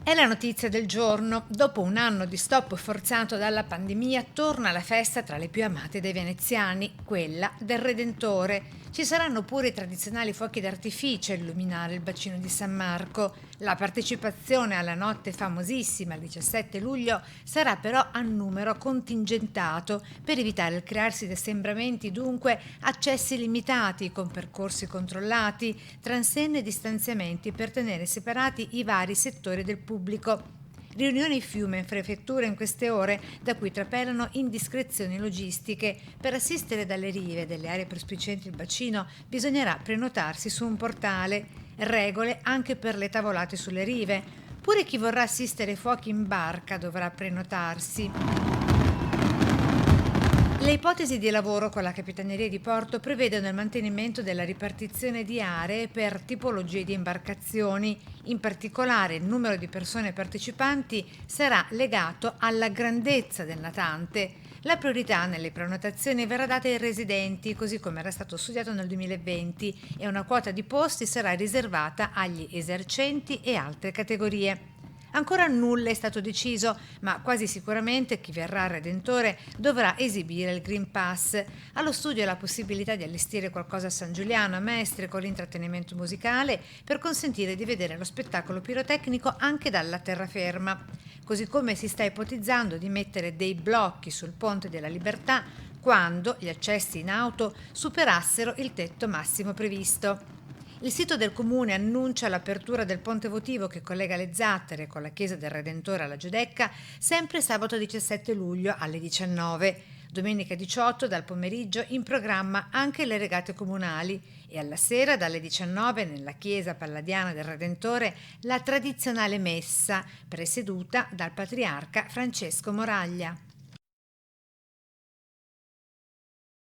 È la notizia del giorno. Dopo un anno di stop forzato dalla pandemia, torna la festa tra le più amate dai veneziani, quella del Redentore. Ci saranno pure i tradizionali fuochi d'artificio a illuminare il bacino di San Marco. La partecipazione alla notte famosissima il 17 luglio sarà però a numero contingentato per evitare il crearsi di assembramenti, dunque accessi limitati con percorsi controllati, transenne e distanziamenti per tenere separati i vari settori del pubblico. Riunioni fiume in prefettura in queste ore, da cui trapelano indiscrezioni logistiche. Per assistere dalle rive delle aree prospicienti il bacino bisognerà prenotarsi su un portale. Regole anche per le tavolate sulle rive. Pure chi vorrà assistere ai fuochi in barca dovrà prenotarsi. Le ipotesi di lavoro con la Capitaneria di Porto prevedono il mantenimento della ripartizione di aree per tipologie di imbarcazioni. In particolare il numero di persone partecipanti sarà legato alla grandezza del natante. La priorità nelle prenotazioni verrà data ai residenti, così come era stato studiato nel 2020, e una quota di posti sarà riservata agli esercenti e altre categorie. Ancora nulla è stato deciso, ma quasi sicuramente chi verrà al Redentore dovrà esibire il Green Pass. Allo studio la possibilità di allestire qualcosa a San Giuliano, a Mestre, con l'intrattenimento musicale, per consentire di vedere lo spettacolo pirotecnico anche dalla terraferma. Così come si sta ipotizzando di mettere dei blocchi sul Ponte della Libertà quando gli accessi in auto superassero il tetto massimo previsto. Il sito del comune annuncia l'apertura del ponte votivo che collega le Zattere con la chiesa del Redentore alla Giudecca sempre sabato 17 luglio alle 19. Domenica 18 dal pomeriggio in programma anche le regate comunali e alla sera dalle 19 nella chiesa palladiana del Redentore la tradizionale messa presieduta dal patriarca Francesco Moraglia.